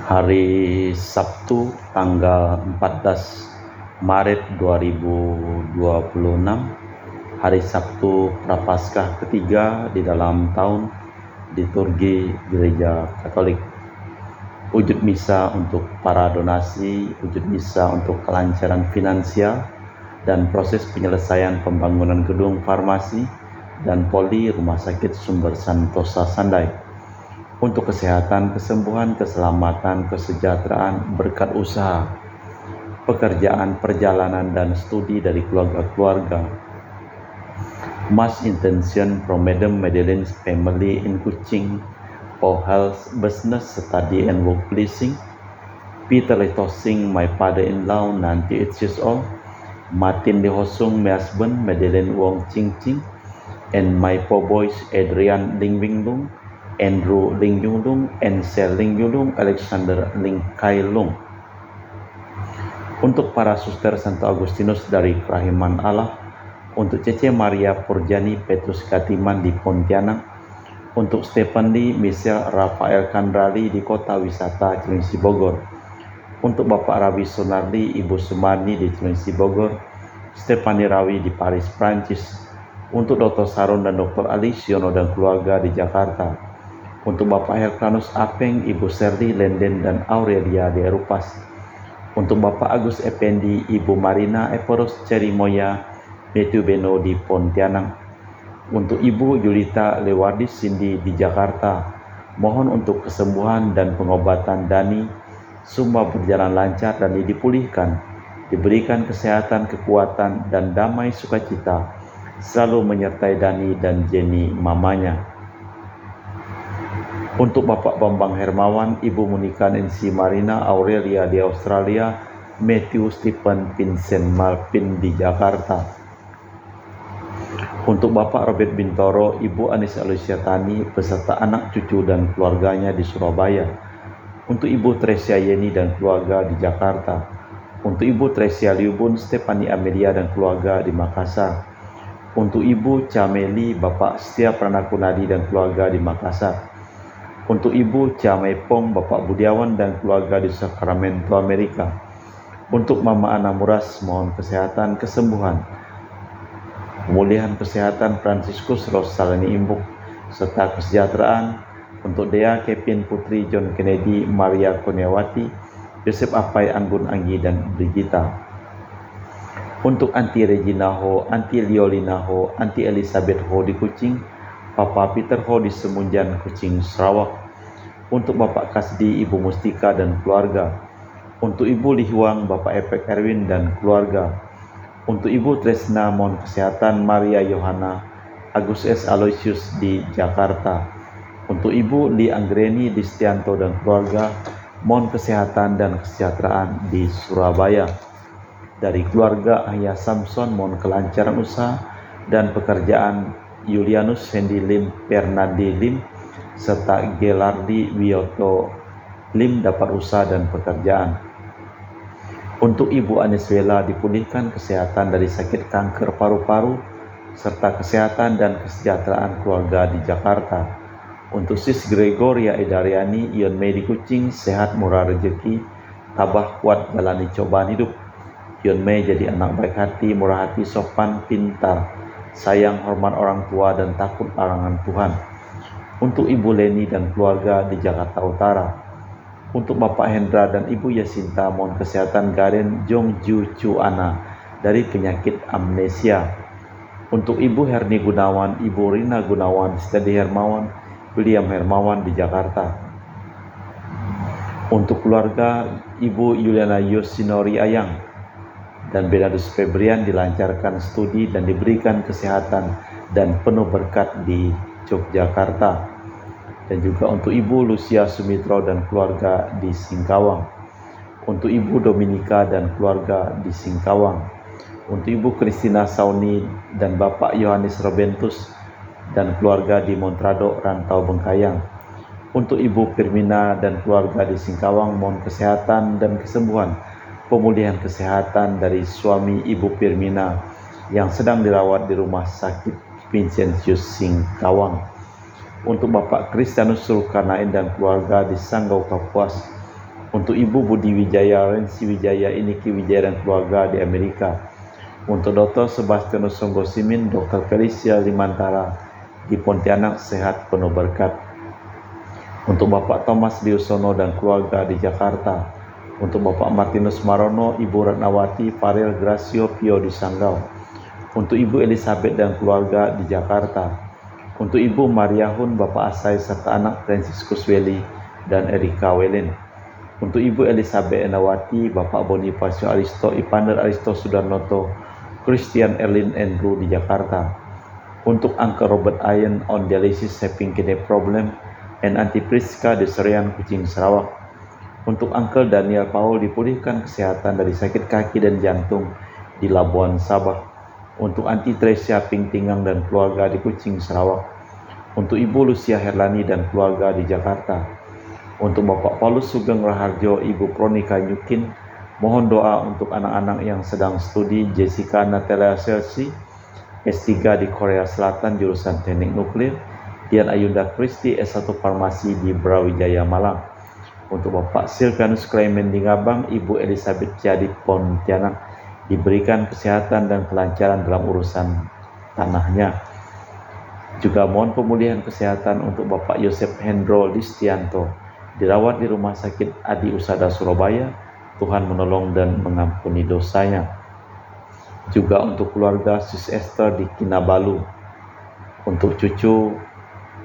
Hari Sabtu tanggal 14 Maret 2026, hari Sabtu Prapaskah ketiga di dalam tahun liturgi Gereja Katolik. Wujud misa untuk para donasi, wujud misa untuk kelancaran finansial dan proses penyelesaian pembangunan gedung farmasi dan poli Rumah Sakit Sumber Santosa Sandai. Untuk kesehatan, kesembuhan, keselamatan, kesejahteraan, berkat usaha, pekerjaan, perjalanan, dan studi dari keluarga-keluarga. Mass intention from Madam Madeleine's family in Kuching for health, business, study, and work pleasing. Peter Letosing, my father-in-law, 98 years old. Martin Lihosung, my husband, Madeleine Wong Ching Ching. And my four boys, Adrian Ling Wing Lung, Andrew Ling Yung Lung, Ansel Ling Yung Lung, Alexander Ling Kai Lung. Untuk para suster Santo Agustinus dari Kerahiman Allah, untuk Cece Maria Purjani Petrus Katiman di Pontianak, untuk Stephen Lee, Michelle Rafael Kandrali di Kota Wisata Cilengsi Bogor, untuk Bapak Rabi Sunardi, Ibu Sumarni di Cilengsi Bogor, Stefani Rawi di Paris, Prancis, untuk Dr. Sarun dan Dr. Ali Siono dan keluarga di Jakarta, untuk Bapak Herklanus Apeng, Ibu Serli, Lenden, dan Aurelia di Erupas, untuk Bapak Agus Effendi, Ibu Marina Eporos Cerimoya, Matthew Beno di Pontianak, untuk Ibu Yulita Lewardis Cindy di Jakarta. Mohon untuk kesembuhan dan pengobatan Dani, semua berjalan lancar dan dipulihkan, diberikan kesehatan, kekuatan, dan damai sukacita, selalu menyertai Dani dan Jenny mamanya. Untuk Bapak Bambang Hermawan, Ibu Monika Nancy Marina Aurelia di Australia, Matthew Stephen Vincent Malpin di Jakarta. Untuk Bapak Robert Bintoro, Ibu Anis Alicia Tani beserta anak cucu dan keluarganya di Surabaya. Untuk Ibu Tresia Yeni dan keluarga di Jakarta. Untuk Ibu Tresia Liubun Stefani Amelia dan keluarga di Makassar. Untuk Ibu Cameli, Bapak Setia Pranakunadi dan keluarga di Makassar. Untuk Ibu Camepong, Bapak Budiawan dan keluarga di Sacramento, Amerika. Untuk Mama Ana Muras, mohon kesehatan, kesembuhan, pemulihan kesehatan Fransiskus Rosalini Imbuk, serta kesejahteraan. Untuk Dea Kevin Putri John Kennedy, Maria Kurniawati, Yosef Apai Anggun Anggi, dan Brigita. Untuk Anti Regina Ho, Anti Liolina Ho, Anti Elizabeth Ho di Kuching, Papa Peter Ho di Semunjan, Kuching, Sarawak. Untuk Bapak Kasdi, Ibu Mustika dan keluarga. Untuk Ibu Lihuang, Bapak Epek Erwin dan keluarga. Untuk Ibu Tresna, mohon kesehatan, Maria Yohana, Agus S. Aloysius di Jakarta. Untuk Ibu Li Anggreni Distianto dan keluarga, mohon kesehatan dan kesejahteraan di Surabaya. Dari keluarga Ayah Samson, mohon kelancaran usaha dan pekerjaan. Julianus Hendy Lim Pernadi Lim serta Gelardi Wioto Lim dapat usaha dan pekerjaan. Untuk Ibu Aniswela dipulihkan kesehatan dari sakit kanker paru-paru serta kesehatan dan kesejahteraan keluarga di Jakarta. Untuk Sis Gregoria Edariani Ion Mei di Kuching, sehat murah rezeki, tabah kuat jalani cobaan hidup. Ion Mei jadi anak baik hati, murah hati, sopan, pintar, sayang, hormat orang tua, dan takut larangan Tuhan. Untuk Ibu Leni dan keluarga di Jakarta Utara. Untuk Bapak Hendra dan Ibu Yasinta, mohon kesehatan Garen Jongju Chuana dari penyakit amnesia. Untuk Ibu Herni Gunawan, Ibu Rina Gunawan, Stedi Hermawan, William Hermawan di Jakarta. Untuk keluarga Ibu Yuliana Yosinori Ayang dan Benadus Febrian dilancarkan studi dan diberikan kesehatan dan penuh berkat di Yogyakarta. Dan juga untuk Ibu Lucia Sumitro dan keluarga di Singkawang. Untuk Ibu Dominika dan keluarga di Singkawang. Untuk Ibu Kristina Sauni dan Bapak Yohanes Robentus dan keluarga di Montrado, Rantau Bengkayang. Untuk Ibu Firmina dan keluarga di Singkawang, mohon kesehatan dan kesembuhan, pemulihan kesehatan dari suami Ibu Firmina yang sedang dirawat di Rumah Sakit Vincentius Singkawang. Untuk Bapak Kristianus Zulkarnain dan keluarga di Sanggau Kapuas. Untuk Ibu Budi Wijaya, Rensi Wijaya, Iniki Wijaya dan keluarga di Amerika. Untuk Dr. Sebastianus Songgo Simin, Dr. Felicia Limantara di Pontianak, sehat penuh berkat. Untuk Bapak Thomas Diusono dan keluarga di Jakarta. Untuk Bapak Martinus Marono, Ibu Ratnawati, Farel Gracio Pio di Sanggau. Untuk Ibu Elizabeth dan keluarga di Jakarta. Untuk Ibu Mariahun, Bapak Asai serta anak Franciscus Welly dan Erika Welin. Untuk Ibu Elizabeth Enawati, Bapak Bonifacio Aristo, Ipander Aristo Sudarnoto, Christian Erlin Andrew di Jakarta. Untuk Uncle Robert Ian on dialysis having kidney problem and Auntie Priska di Serian, Kucing, Sarawak. Untuk Uncle Daniel Paul dipulihkan kesehatan dari sakit kaki dan jantung di Labuan, Sabah. Untuk Auntie Tresia Pingtingang dan keluarga di Kucing, Sarawak. Untuk Ibu Lucia Herlani dan keluarga di Jakarta. Untuk Bapak Paulus Sugeng Raharjo, Ibu Pronika Nyukin, mohon doa untuk anak-anak yang sedang studi Jessica Natalia Chelsea, S3 di Korea Selatan jurusan Teknik Nuklir, Dian Ayunda Kristi S1 Farmasi di Brawijaya Malang. Untuk Bapak Silvanus Clement di Ngabang, Ibu Elizabeth Jadi Pontianak, diberikan kesehatan dan kelancaran dalam urusan tanahnya. Juga mohon pemulihan kesehatan untuk Bapak Yosef Hendro Listianto, dirawat di Rumah Sakit Adi Usada Surabaya. Tuhan menolong dan mengampuni dosanya. Juga untuk keluarga Sis Esther di Kinabalu. Untuk cucu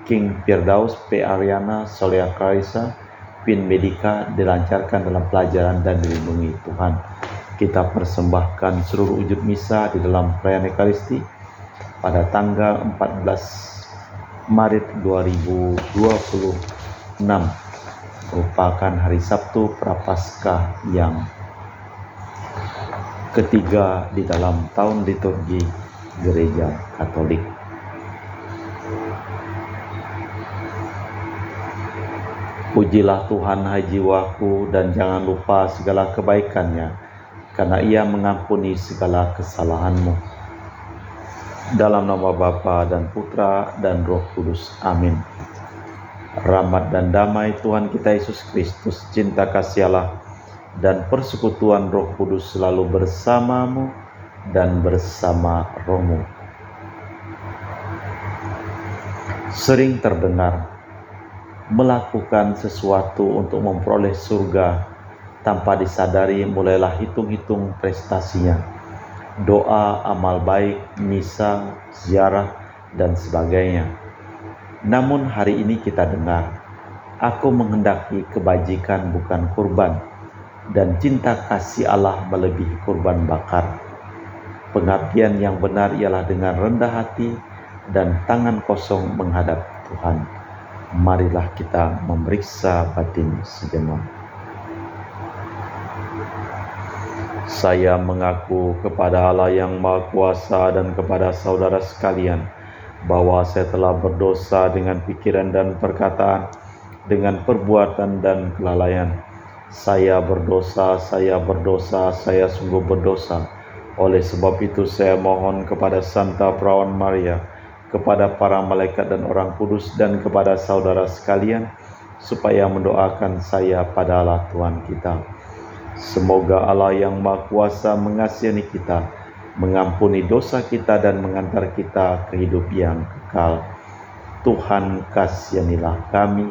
King Firdaus, P. Ariana, Solea Clarissa, Pin Medika dilancarkan dalam pelajaran dan dilindungi Tuhan. Kita persembahkan seluruh wujud misa di dalam perayaan Ekaristi pada tanggal 14 Maret 2026. Merupakan hari Sabtu Prapaskah yang ketiga di dalam tahun liturgi Gereja Katolik. Pujilah Tuhan hai jiwaku, dan jangan lupa segala kebaikannya, karena Ia mengampuni segala kesalahanmu. Dalam nama Bapa dan Putra dan Roh Kudus. Amin. Rahmat dan damai Tuhan kita Yesus Kristus, cinta kasih Allah, dan persekutuan Roh Kudus selalu bersamamu dan bersama rohmu. Sering terdengar, melakukan sesuatu untuk memperoleh surga tanpa disadari mulailah hitung-hitung prestasinya. Doa, amal baik, misa, ziarah, dan sebagainya. Namun hari ini kita dengar, aku menghendaki kebajikan bukan kurban, dan cinta kasih Allah melebihi kurban bakar. Pengabdian yang benar ialah dengan rendah hati dan tangan kosong menghadap Tuhan. Marilah kita memeriksa batin sejenak. Saya mengaku kepada Allah yang Maha Kuasa dan kepada saudara sekalian, bahwa saya telah berdosa dengan pikiran dan perkataan, dengan perbuatan dan kelalaian. Saya berdosa, saya sungguh berdosa. Oleh sebab itu saya mohon kepada Santa Perawan Maria, kepada para malaikat dan orang kudus, dan kepada saudara sekalian, supaya mendoakan saya pada Allah Tuhan kita. Semoga Allah yang Maha Kuasa mengasihi kita, mengampuni dosa kita dan mengantar kita ke hidup yang kekal. Tuhan kasihanilah kami,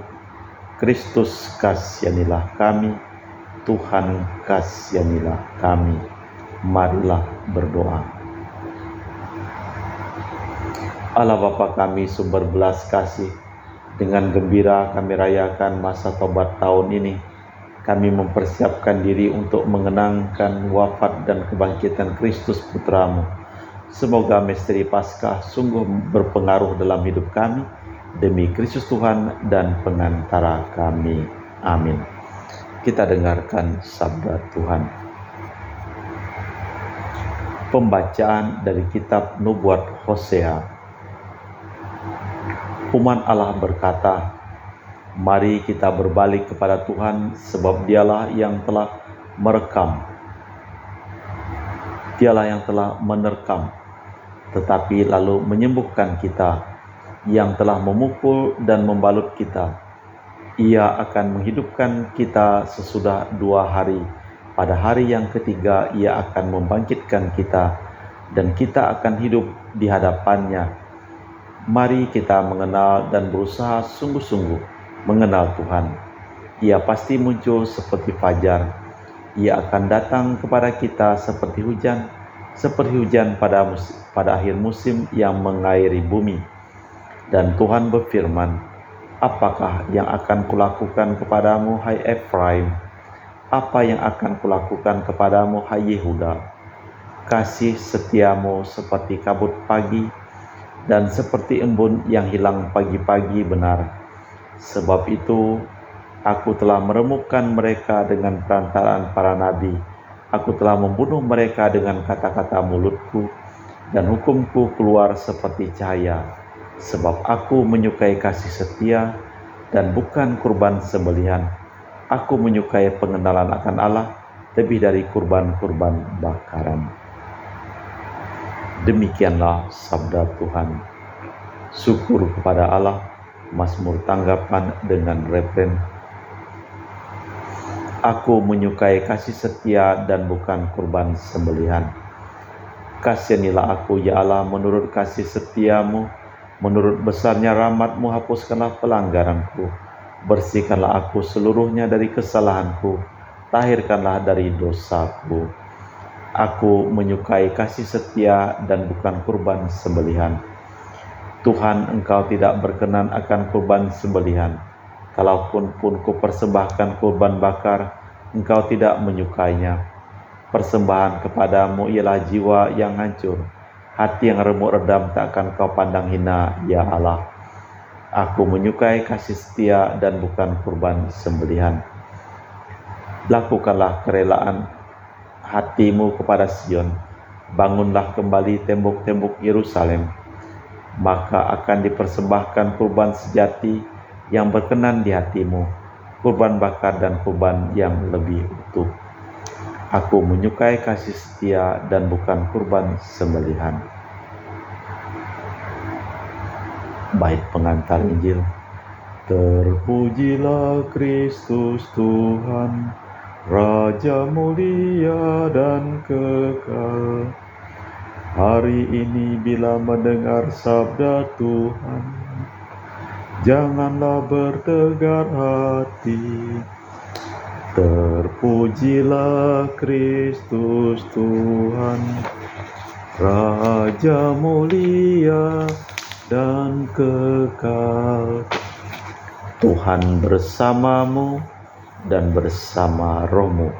Kristus kasihanilah kami, Tuhan kasihanilah kami. Marilah berdoa. Allah Bapa kami sumber belas kasih, dengan gembira kami rayakan masa tobat tahun ini. Kami mempersiapkan diri untuk mengenangkan wafat dan kebangkitan Kristus Putramu. Semoga misteri Paskah sungguh berpengaruh dalam hidup kami, demi Kristus Tuhan dan pengantara kami. Amin. Kita dengarkan sabda Tuhan. Pembacaan dari kitab Nubuat Hosea. Umat Allah berkata, mari kita berbalik kepada Tuhan, sebab Dialah yang telah merekam. Dialah yang telah menerkam, tetapi lalu menyembuhkan kita, yang telah memukul dan membalut kita, Ia akan menghidupkan kita sesudah 2 hari. Pada hari yang ketiga Ia akan membangkitkan kita, dan kita akan hidup di hadapannya. Mari kita mengenal dan berusaha sungguh-sungguh mengenal Tuhan. Ia pasti muncul seperti fajar. Ia akan datang kepada kita seperti hujan pada akhir musim yang mengairi bumi. Dan Tuhan berfirman, "Apakah yang akan kulakukan kepadamu, hai Efraim? Apa yang akan kulakukan kepadamu, hai Yehuda? Kasih setiamu seperti kabut pagi, dan seperti embun yang hilang pagi-pagi benar. Sebab itu, aku telah meremukkan mereka dengan perantaraan para nabi. Aku telah membunuh mereka dengan kata-kata mulutku, dan hukumku keluar seperti cahaya. Sebab aku menyukai kasih setia dan bukan kurban sembelihan. Aku menyukai pengenalan akan Allah lebih dari kurban-kurban bakaran." Demikianlah sabda Tuhan. Syukur kepada Allah. Mazmur tanggapan dengan refren, "Aku menyukai kasih setia dan bukan kurban sembelihan." Kasihanilah aku, ya Allah, menurut kasih setiamu. Menurut besarnya rahmat-Mu hapuskanlah pelanggaranku. Bersihkanlah aku seluruhnya dari kesalahanku. Tahirkanlah dari dosaku. Aku menyukai kasih setia dan bukan kurban sembelihan. Tuhan, Engkau tidak berkenan akan kurban sembelihan. Kalaupun kupersembahkan kurban bakar, Engkau tidak menyukainya. Persembahan kepadamu ialah jiwa yang hancur. Hati yang remuk redam tak akan Kau pandang hina, ya Allah. Aku menyukai kasih setia dan bukan kurban sembelihan. Lakukanlah kerelaan hatimu kepada Sion. Bangunlah kembali tembok-tembok Yerusalem. Maka akan dipersembahkan kurban sejati yang berkenan di hatimu, kurban bakar dan kurban yang lebih utuh. Aku menyukai kasih setia dan bukan kurban sembelihan. Bait pengantar Injil. Terpujilah Kristus Tuhan, Raja mulia dan kekal. Hari ini bila mendengar sabda Tuhan, janganlah bertegar hati. Terpujilah Kristus Tuhan, Raja mulia dan kekal. Tuhan bersamamu dan bersama rohmu.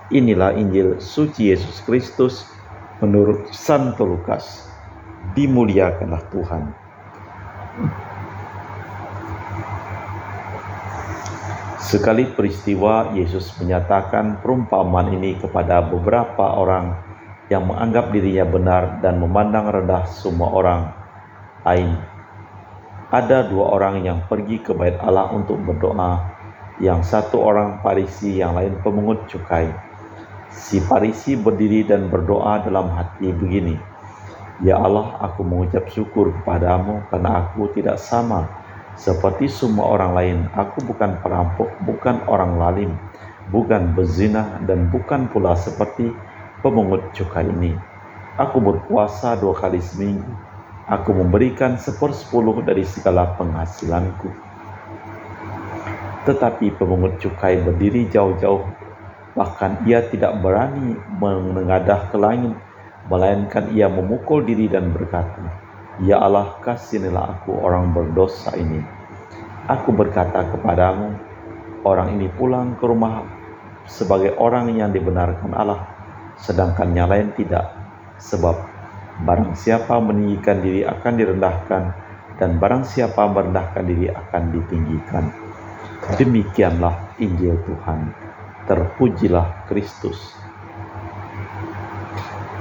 Inilah Injil suci Yesus Kristus menurut Santo Lukas. Dimuliakanlah Tuhan. Sekali peristiwa, Yesus menyatakan perumpamaan ini kepada beberapa orang yang menganggap dirinya benar dan memandang rendah semua orang lain. Ada 2 orang yang pergi ke bait Allah untuk berdoa. Yang satu orang Farisi, yang lain pemungut cukai. Si Farisi berdiri dan berdoa dalam hati begini, "Ya Allah, aku mengucap syukur kepadamu karena aku tidak sama seperti semua orang lain. Aku bukan perampok, bukan orang zalim, bukan berzina, dan bukan pula seperti pemungut cukai ini. Aku berpuasa 2 kali seminggu. Aku memberikan 1/10 dari segala penghasilanku." Tetapi pemungut cukai berdiri jauh-jauh, bahkan ia tidak berani menengadah ke langit, melainkan ia memukul diri dan berkata, "Ya Allah, kasihanilah aku orang berdosa ini." Aku berkata kepadamu, orang ini pulang ke rumah sebagai orang yang dibenarkan Allah, sedangkan yang lain tidak. Sebab barang siapa meninggikan diri akan direndahkan, dan barang siapa merendahkan diri akan ditinggikan. Demikianlah Injil Tuhan. Terpujilah Kristus.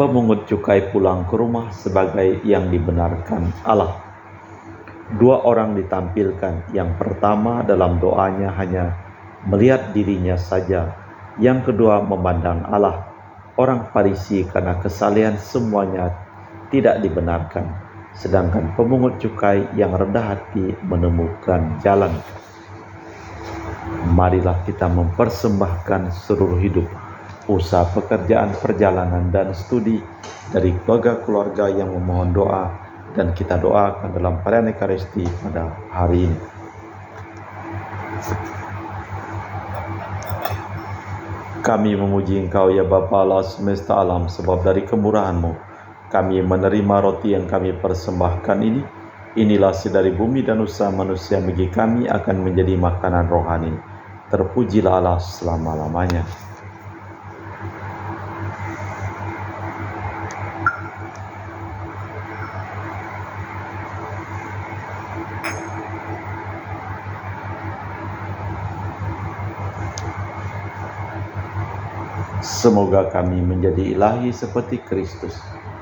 Pemungut cukai pulang ke rumah sebagai yang dibenarkan Allah. 2 orang ditampilkan. Yang pertama dalam doanya hanya melihat dirinya saja. Yang kedua memandang Allah. Orang Farisi karena kesalehan semuanya tidak dibenarkan, sedangkan pemungut cukai yang rendah hati menemukan jalan. Marilah kita mempersembahkan seluruh hidup, usaha pekerjaan, perjalanan, dan studi dari keluarga-keluarga yang memohon doa, dan kita doakan dalam perayaan Ekaristi pada hari ini. Kami memuji Engkau ya Bapa Allah semesta alam, sebab dari kemurahan-Mu kami menerima roti yang kami persembahkan ini. Inilah dari bumi dan usaha manusia bagi kami akan menjadi makanan rohani. Terpujilah Allah selama-lamanya. Semoga kami menjadi ilahi seperti Kristus,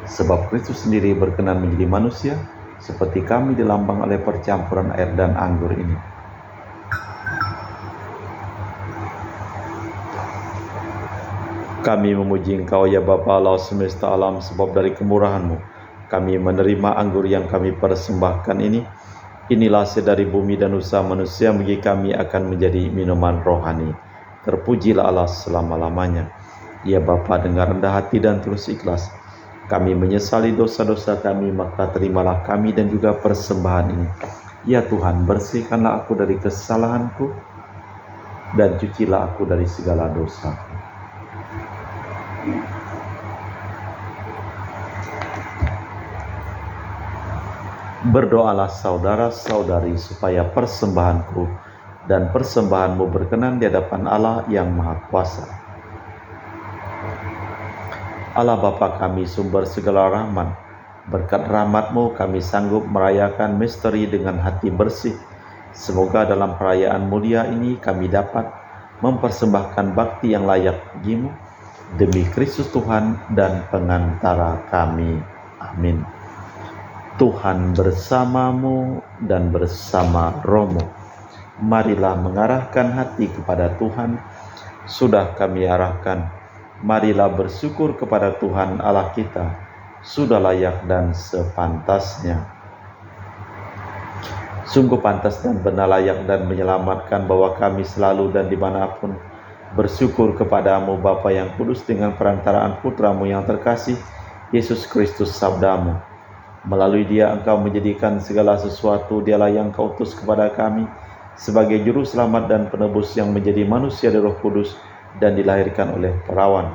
sebab Kristus sendiri berkenan menjadi manusia, seperti kami dilambang oleh percampuran air dan anggur ini. Kami memuji Engkau ya Bapa Allah semesta alam, sebab dari kemurahan-Mu kami menerima anggur yang kami persembahkan ini. Inilah dari bumi dan usaha manusia bagi kami akan menjadi minuman rohani. Terpujilah Allah selama-lamanya. Ya Bapa, dengan rendah hati dan tulus ikhlas kami menyesali dosa-dosa kami, maka terimalah kami dan juga persembahan ini. Ya Tuhan, bersihkanlah aku dari kesalahanku dan cucilah aku dari segala dosa. Berdoalah saudara-saudari supaya persembahanku dan persembahanmu berkenan di hadapan Allah yang Maha Kuasa. Allah Bapa kami, sumber segala rahmat, berkat rahmat-Mu kami sanggup merayakan misteri dengan hati bersih. Semoga dalam perayaan mulia ini kami dapat mempersembahkan bakti yang layak bagi-Mu, demi Kristus Tuhan dan pengantara kami. Amin. Tuhan bersamamu dan bersama rohmu. Marilah mengarahkan hati kepada Tuhan. Sudah kami arahkan, marilah bersyukur kepada Tuhan Allah kita. Sudah layak dan sepantasnya. Sungguh pantas dan benar, layak dan menyelamatkan bahwa kami selalu dan dimanapun bersyukur kepadamu Bapa yang kudus, dengan perantaraan Putramu yang terkasih, Yesus Kristus Sabdamu. Melalui Dia Engkau menjadikan segala sesuatu. Dialah yang Kau utus kepada kami sebagai juru selamat dan penebus yang menjadi manusia dari Roh Kudus dan dilahirkan oleh perawan,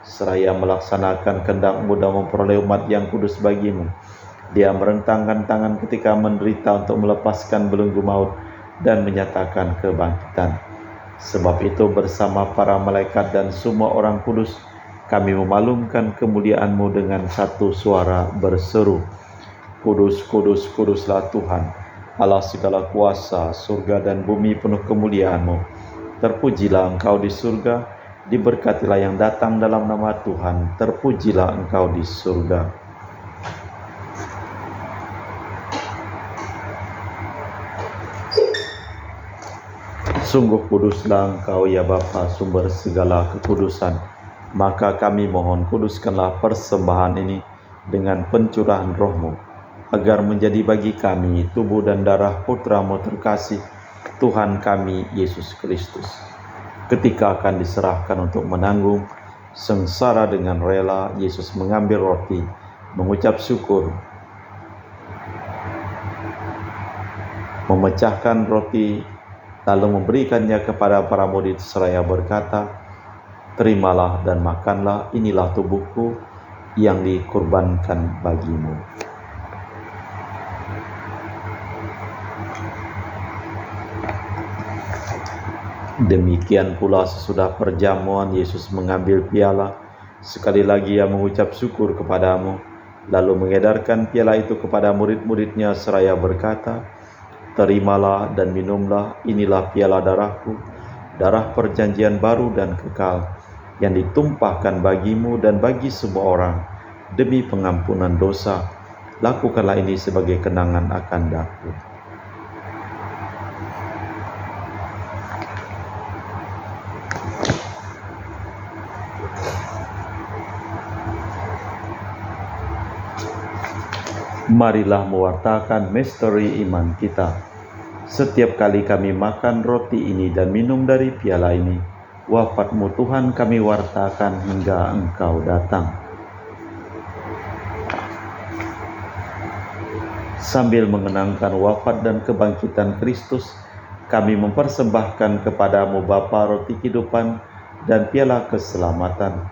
seraya melaksanakan kehendak-Mu dan memperoleh umat yang kudus bagi-Mu. Dia merentangkan tangan ketika menderita untuk melepaskan belenggu maut dan menyatakan kebangkitan. Sebab itu bersama para malaikat dan semua orang kudus kami memaklumkan kemuliaan-Mu dengan satu suara berseru, Kudus, kudus, kuduslah Tuhan, Allah segala kuasa, surga dan bumi penuh kemuliaan-Mu. Terpujilah Engkau di surga, diberkatilah yang datang dalam nama Tuhan, terpujilah Engkau di surga. Sungguh kuduslah Engkau ya Bapa, sumber segala kekudusan. Maka kami mohon, kuduskanlah persembahan ini dengan pencurahan Roh-Mu, agar menjadi bagi kami tubuh dan darah Putra-Mu terkasih, Tuhan kami Yesus Kristus. Ketika akan diserahkan untuk menanggung sengsara dengan rela, Yesus mengambil roti, mengucap syukur, memecahkan roti, lalu memberikannya kepada para murid seraya berkata, terimalah dan makanlah, inilah tubuhku yang dikurbankan bagimu. Demikian pula sesudah perjamuan, Yesus mengambil piala. Sekali lagi Ia mengucap syukur kepadamu, lalu mengedarkan piala itu kepada murid-murid-Nya seraya berkata, terimalah dan minumlah, inilah piala darahku, darah perjanjian baru dan kekal, yang ditumpahkan bagimu dan bagi semua orang, demi pengampunan dosa. Lakukanlah ini sebagai kenangan akan Aku. Marilah mewartakan misteri iman kita. Setiap kali kami makan roti ini dan minum dari piala ini, wafat-Mu Tuhan kami wartakan hingga Engkau datang. Sambil mengenangkan wafat dan kebangkitan Kristus, kami mempersembahkan kepadamu Bapa roti kehidupan dan piala keselamatan.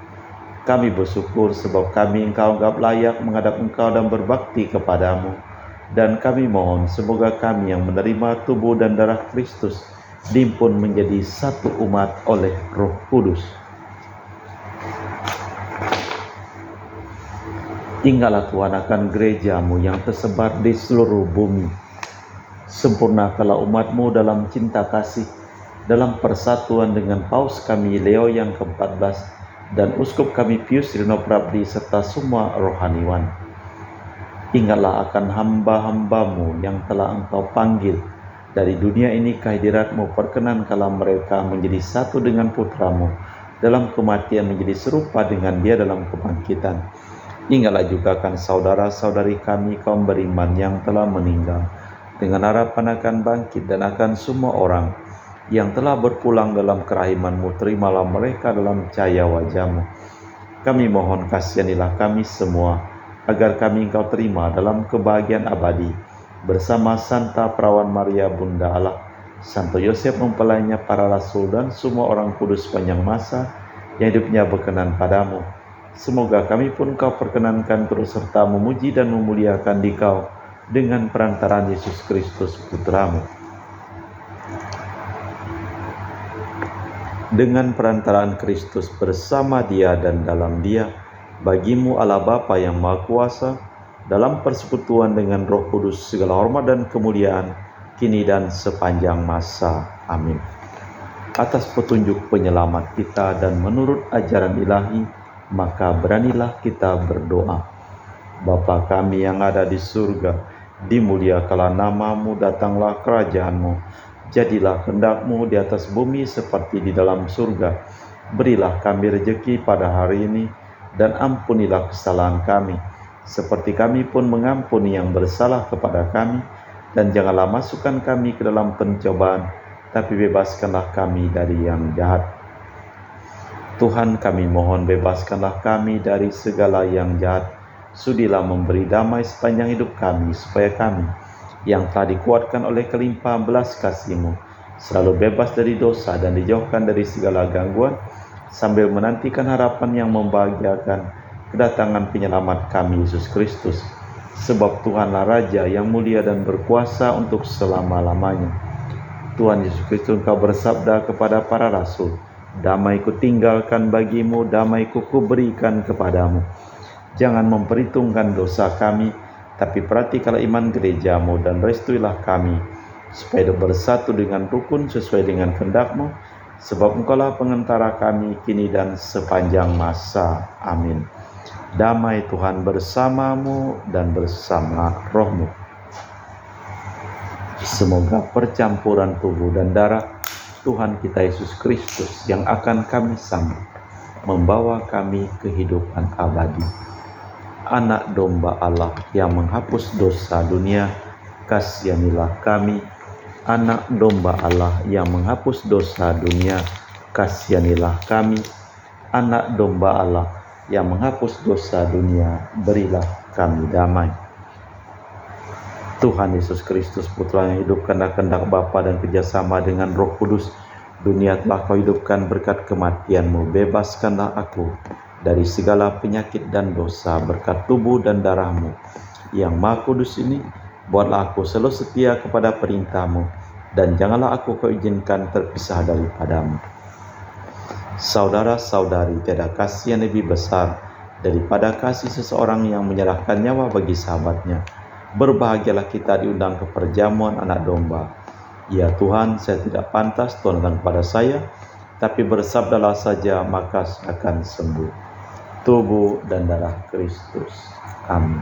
Kami bersyukur sebab kami Engkau anggap layak menghadap Engkau dan berbakti kepadamu. Dan kami mohon semoga kami yang menerima tubuh dan darah Kristus dihimpun menjadi satu umat oleh Roh Kudus. Tinggallah Tuhan akan gereja-Mu yang tersebar di seluruh bumi. Sempurnakanlah umat-Mu dalam cinta kasih, dalam persatuan dengan Paus kami Leo yang ke-14 dan Uskup kami Pius Rino Prabdi serta semua rohaniwan. Ingatlah akan hamba-hamba-Mu yang telah Engkau panggil dari dunia ini ke hadirat-Mu, perkenankanlah mereka menjadi satu dengan Putra-Mu dalam kematian, menjadi serupa dengan Dia dalam kebangkitan. Ingatlah juga akan saudara-saudari kami kaum beriman yang telah meninggal, dengan harapan akan bangkit, dan akan semua orang yang telah berpulang dalam kerahiman-Mu, terimalah mereka dalam cahaya wajah-Mu. Kami mohon kasihanilah kami semua, agar kami Engkau terima dalam kebahagiaan abadi, bersama Santa Perawan Maria Bunda Allah, Santo Yosef mempelainya para rasul, dan semua orang kudus sepanjang masa yang hidupnya berkenan padamu. Semoga kami pun Kau perkenankan terus serta memuji dan memuliakan Dikau dengan perantaraan Yesus Kristus Putra-Mu. Dengan perantaraan Kristus, bersama Dia dan dalam Dia, bagi-Mu Allah Bapa yang Maha Kuasa, dalam persekutuan dengan Roh Kudus, segala hormat dan kemuliaan kini dan sepanjang masa. Amin. Atas petunjuk penyelamat kita dan menurut ajaran ilahi, maka beranilah kita berdoa. Bapa kami yang ada di surga, dimuliakanlah nama-Mu, datanglah kerajaan-Mu, jadilah kehendak-Mu di atas bumi seperti di dalam surga. Berilah kami rejeki pada hari ini, dan ampunilah kesalahan kami, seperti kami pun mengampuni yang bersalah kepada kami. Dan janganlah masukkan kami ke dalam pencobaan, tapi bebaskanlah kami dari yang jahat. Tuhan, kami mohon bebaskanlah kami dari segala yang jahat. Sudilah memberi damai sepanjang hidup kami, supaya kami yang telah dikuatkan oleh kelimpahan belas kasih-Mu selalu bebas dari dosa dan dijauhkan dari segala gangguan, sambil menantikan harapan yang membahagiakan kedatangan penyelamat kami Yesus Kristus. Sebab Tuhanlah Raja yang mulia dan berkuasa untuk selama-lamanya. Tuhan Yesus Kristus, Engkau bersabda kepada para rasul, damai ku tinggalkan bagimu, damai ku berikan kepadamu. Jangan memperhitungkan dosa kami, tapi perhatikanlah iman gereja-Mu dan restuilah kami, supaya bersatu dengan rukun sesuai dengan kehendak-Mu, sebab Engkaulah pengantara kami kini dan sepanjang masa. Amin. Damai Tuhan bersamamu dan bersama rohmu. Semoga percampuran tubuh dan darah Tuhan kita Yesus Kristus yang akan kami sambut membawa kami kehidupan abadi. Anak domba Allah yang menghapus dosa dunia, kasihanilah kami. Anak domba Allah yang menghapus dosa dunia, kasihanilah kami. Anak domba Allah yang menghapus dosa dunia, berilah kami damai. Tuhan Yesus Kristus, Putra yang hidup karena kehendak Bapa dan kerjasama dengan Roh Kudus, dunia telah Kau hidupkan berkat kematian-Mu. Bebaskanlah aku dari segala penyakit dan dosa berkat tubuh dan darah-Mu yang Maha Kudus ini. Buatlah aku selalu setia kepada perintah-Mu, dan janganlah aku Kau izinkan terpisah daripada-Mu. Saudara-saudari, tiada kasih yang lebih besar daripada kasih seseorang yang menyerahkan nyawa bagi sahabatnya. Berbahagialah kita diundang ke perjamuan anak domba. Ya Tuhan, saya tidak pantas Tuhan datang kepada saya, tapi bersabdalah saja, maka saya akan sembuh. Tubuh dan darah Kristus. Amin.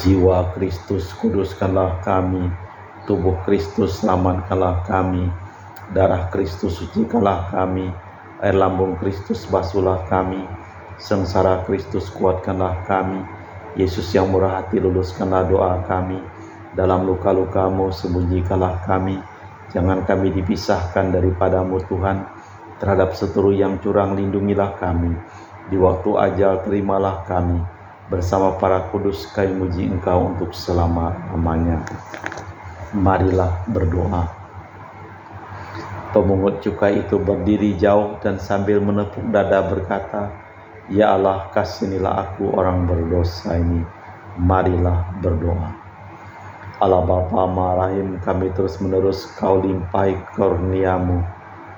Jiwa Kristus kuduskanlah kami, tubuh Kristus selamatkanlah kami, darah Kristus sucikanlah kami, air lambung Kristus basuhlah kami, sengsara Kristus kuatkanlah kami, Yesus yang murah hati luluskanlah doa kami, dalam luka-lukamu sembunyikanlah kami, jangan kami dipisahkan daripadamu Tuhan, terhadap seteru yang curang lindungilah kami, di waktu ajal terimalah kami, bersama para kudus kami muji Engkau untuk selama-lamanya. Marilah berdoa. Pemungut cukai itu berdiri jauh dan sambil menepuk dada berkata, "Ya Allah, kasihanilah aku orang berdosa ini." Marilah berdoa. Allah Bapa Maha Rahim, kami terus-menerus Kau limpahi karunia-Mu.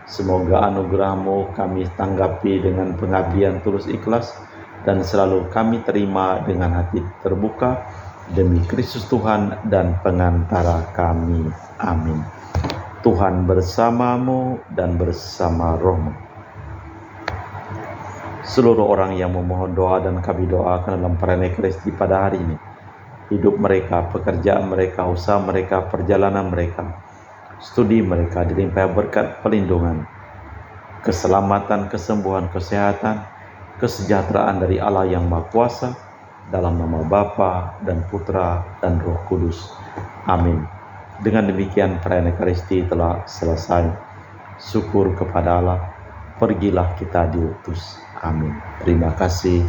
Semoga anugerah-Mu kami tanggapi dengan pengabdian tulus ikhlas, dan selalu kami terima dengan hati terbuka demi Kristus Tuhan dan pengantara kami. Amin. Tuhan bersamamu dan bersama rohmu. Seluruh orang yang memohon doa dan kami doakan dalam perayaan Ekaristi pada hari ini, hidup mereka, pekerjaan mereka, usaha mereka, perjalanan mereka, studi mereka dilimpahi berkat perlindungan, keselamatan, kesembuhan, kesehatan, kesejahteraan dari Allah yang Maha Kuasa, dalam nama Bapa dan Putra dan Roh Kudus. Amin. Dengan demikian perayaan Ekaristi telah selesai. Syukur kepada Allah. Pergilah kita diutus. Amin. Terima kasih.